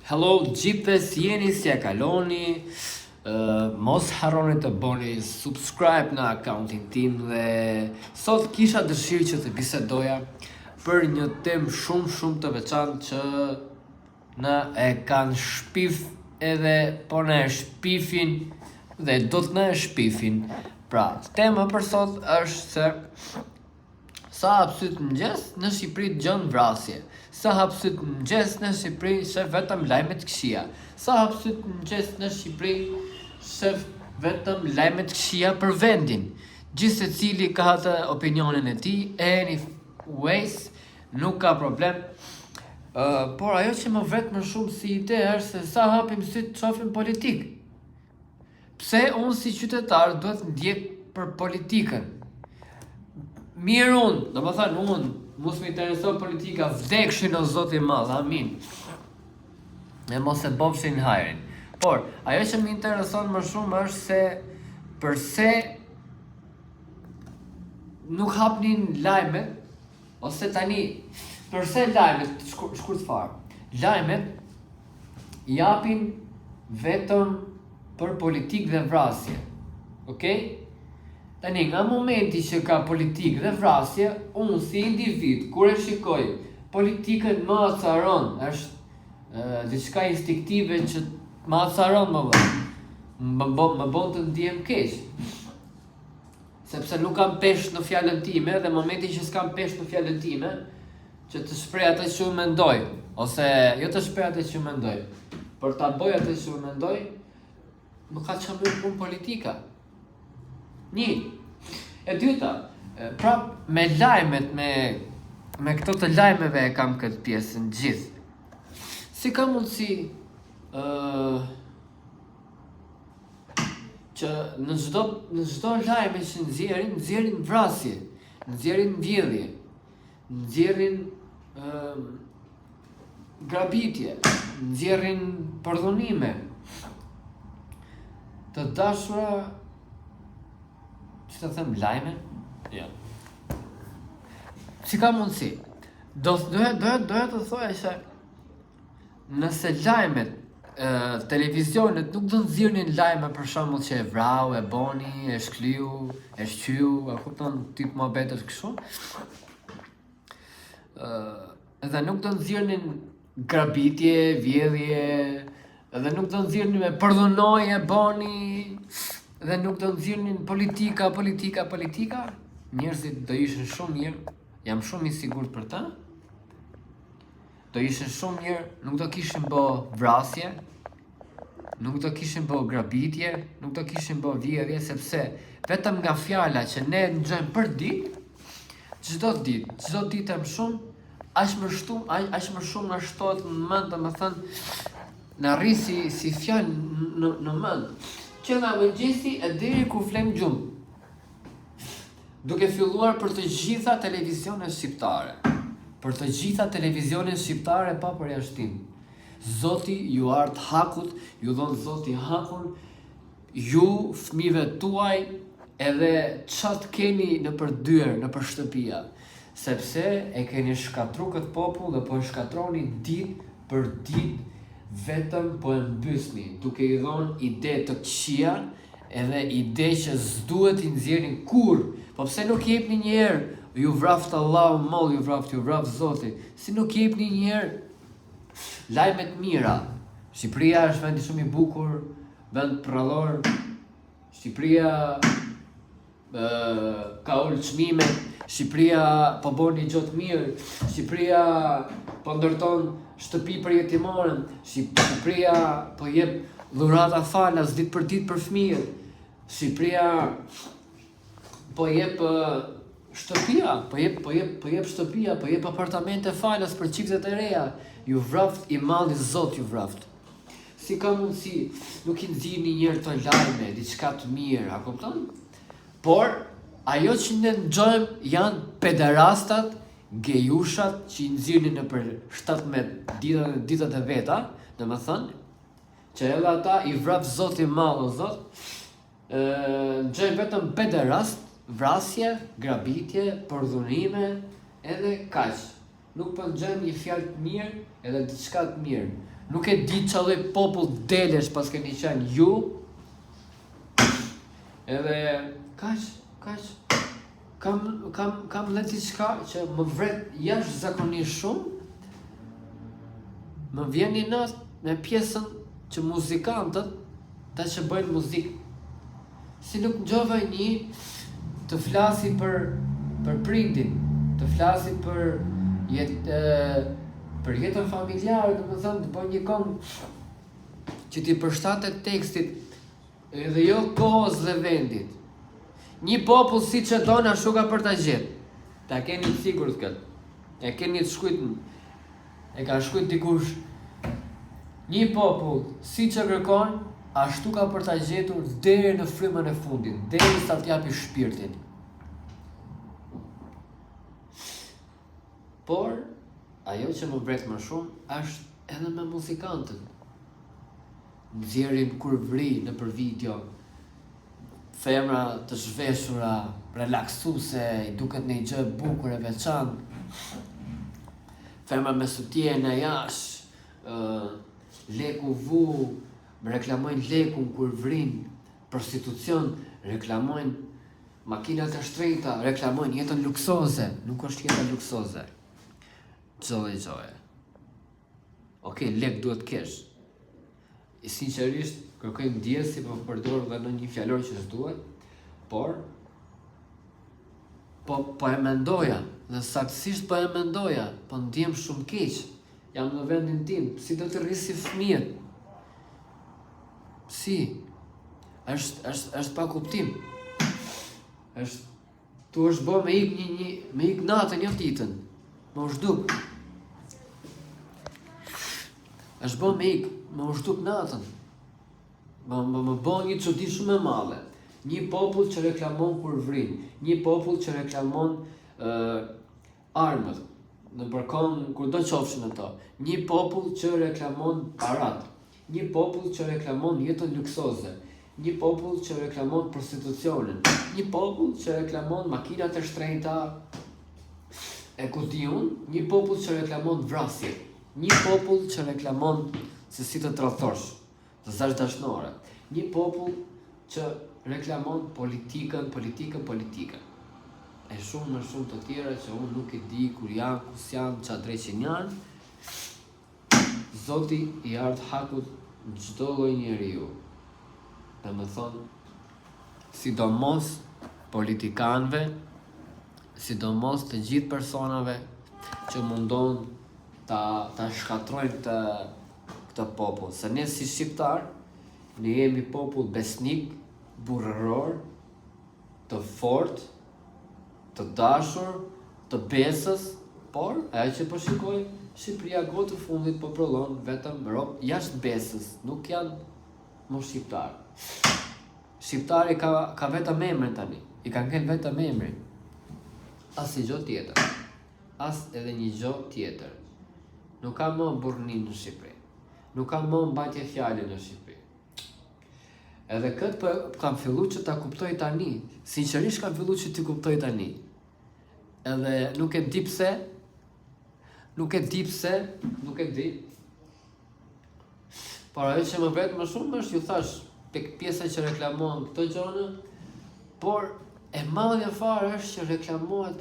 Hello gjithë si jeni, si e kaloni, mos harroni të bëni subscribe në accountin tim dhe sot kisha dëshirë që të bisedoja për një temë shumë të veçantë që na e kanë shpif edhe po na e shpifin dhe do të na e shpifin. Pra, tema për sot është se sa hapësyt mëngjes në Shqipëri dëgjon vrasje. Sa hapësyt mëngjes në Shqipëri shef vetëm lajme të këqija. Sa hapësyt mëngjes në Shqipëri shef vetëm lajme të këqija për vendin. Gjithë secili ka atë opinionin e tij, anyways, nuk ka problem. Por ajo që më vret më shumë si ide është se sa hapim syt të shohim politik. Pse unë si qytetar duhet ndjek për politikën? Mirë unë, do më thënë unë, mos më intereson politika, vdekshin o Zoti madh, amin. E mos e bofshin hajrin. Por, ajo që më intereson më shumë është se përse nuk hapnin lajmet, ose tani, përse lajmet, shkurt fare, lajmet japin vetëm për politikë dhe vrasje, okej? Tani, nga momenti që ka politikë dhe vrasje, unë si individ, kur e shikoj, politikën më acaron, është diçka instiktive që më acaron më bon të ndihem keq. Sepse nuk kam pesh në fjallën time, dhe momenti që s'kam pesh në fjallën time, që të shprej atë që unë mendoj, ose jo të shprej atë që unë mendoj, për ta bëj atë që unë mendoj, nuk ka që më punë politika. Një. E dyta, prap me lajmet, me këto të lajmeve e kam këtë pjesën gjithë. Si ka mundësi që në çdo lajme që nxjerrin vrasje, nxjerrin vjedhje, nxjerrin grabitje, nxjerrin përdhunime, të dashura. Që të them lajme? Ja. Si ka mundësi? Doja të thoja që nëse lajmet, televizionet nuk do nxjerrin lajme për shembull që e vrau, e boni, e shklyu, e shqyu, a kupton tip mohabete kështu. Edhe nuk do nxjerrin grabitje, vjedhje, edhe nuk do nxjerrin me përdhunoj, e boni, dhe nuk do nxjerrin politika, njerëzit do ishin shumë mirë, jam shumë i sigurt për ta. Do ishin shumë mirë, nuk do kishin bë vrasje, nuk do kishin bë grabitje, nuk do kishin bë vjedhje, sepse vetëm nga fjala që ne nxojmë për ditë, çdo ditë më shumë, aq më shumë na shtohet në mend, domethënë na rri si fjalë në mend. Që nga mëngjesi e deri ku flem gjumë, duke filluar për të gjitha televizionet shqiptare, pa përjashtim. Zoti ju art hakut, ju dhon Zoti hakun, ju fëmijëve tuaj, edhe çat keni në përdyer, në shtëpia, sepse e keni shkatru këtë popull dhe po e shkatroni ditë për ditë. Vetëm po e mbysni, duke i dhonë ide të këqija, edhe ide që s'duhet i nxjerrin kur. Po pse nuk jepni një herë, ju vraft Allahu moll, ju vraft Zoti. Si nuk jepni një herë lajme të mira. Shqipëria është vend shumë i bukur, vend prallor. Shqipëria ka ul çmimet. Shqipëria po bën një gjë të mirë. Shqipëria po ndërton shtëpi për jetimorën, Shqipëria po jep dhurata falas ditë për ditë për fëmijët. Shqipëria po jep shtëpia, po jep apartamente falas për çiftet e reja. Ju vraft i malli Zot, ju vraft. Si ka mundësi nuk i nxjerrni një herë të lajme, diçka të mirë, a kupton? Por ajo që ne nxojmë janë pederastat, gejushat që i nxjerrin në për 17 ditët e veta, domethënë, që edhe ata i vrap Zoti madh o Zot, nxjerrin vetëm pederast, vrasje, grabitje, përdhunime, edhe kaq. Nuk po nxjerrin një fjalë të mirë, edhe diçka të mirë. Nuk e di që lloj popull delesh pas keni qenë ju. Edhe kaq. Kam le diçka që më vret jashtëzakonisht shumë. Më vjen një natë me pjesën që muzikantët ta që bëjnë muzikë. Si nuk ngjova një të flasi për prindin, të flasi për jetën familjare, domethënë të bëj një këngë që t'i përshtatet tekstit edhe jo kohës dhe vendit. Një popull si që dona shuka për ta gjetë. Ta keni të sigurt këtë. E keni të shkujt, e ka shkujt dikush. Një popull si që kërkon, ashtu ka për ta gjetur deri në frymën e fundit, deri sa t'japi shpirtin. Por, ajo që më vret më shumë është edhe me muzikantët. Nxjerrin kur vri në për video, femra të zhveshura, relaksuese, i duket një gjë bukur e veçantë. Femra me sutjena jashtë, leku vu, reklamojnë lekun kur vrin, prostitucion, reklamojnë makinat e shtrejta, reklamojnë jetën luksoze, nuk është jeta luksoze. Gjoje. Okej, lek duhet kesh. I sinqerisht, kërkoj ndjesi, po përdor dhe në një fjalor që s'duhet, por po e mendoja, dhe saktësisht po e mendoja, po ndjem shumë keq. Jam në vendin tim, si do të rrisi fëmijët? Si? Është pa kuptim. Tu është bo me ik natën, jo ditën. Më ushduk. Është bo me ushduk natën. Më bo një çudi shumë e madhe. Një popull që reklamon kur vrin, një popull që reklamon armët, në përkon kur do qofshin ato, një popull që reklamon parat, një popull që reklamon jetën luksoze, një popull që reklamon prostitucionin, një popull që reklamon makinat e shtrenjta, e ku di unë, një popull që reklamon vrasje, një popull që reklamon se si të tradhtosh, të zash dashnore, një popull që reklamon politikën. E shumë të tjera që unë nuk e di kur janë, kus janë, qa dreqin janë. Zoti i ardh hakut në çdo lloj njeriu. Dhe më thonë, sidomos politikanëve, sidomos të gjithë personave që mundon ta shkatrojnë këtë popull. Se ne si shqiptar, ne jemi popull besnik, burrëror, të fortë, të dashur, të besës, por ajo që po shikoj, Shqipëria gotë fundit po prodhon vetëm rob jashtë besës, nuk janë më shqiptar. Shqiptari ka vetëm emrin tani, i ka ngel vetëm emrin. As një gjë tjetër. As edhe një gjë tjetër. Nuk ka më burrnin në Shqipëri. Nuk ka më mbajtje fjale në Shqipëri. Edhe këtë kam fillu që ta kuptoj tani. Sinqerisht kam fillu që ti kuptoj tani. Edhe nuk e di pse. Por ajo që më vret më shumë është, ju thash, tek pjesa që reklamon këto gjëra, por e madhja fare është që reklamohet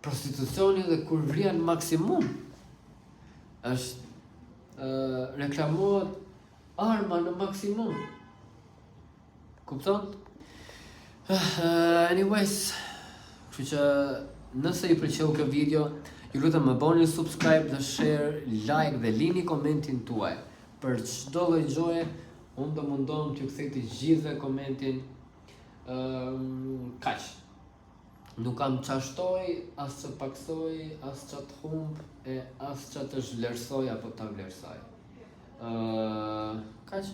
prostitucioni dhe kur vjen maksimum. Është reklamohet arma në maksimum. Kupton? Anyways, kështu që nëse ju pëlqeu kjo video, ju lutem më bëni subscribe dhe share, like dhe lini komentin tuaj. Për çdo lloj gjoje, unë do mundon t'ju kthej të gjithëve komentin. Kaq. Nuk kam qa shtoj, as që paksoj, as që të humb, e as që të zhvlerësoj apo të vlerësoj. Kaq.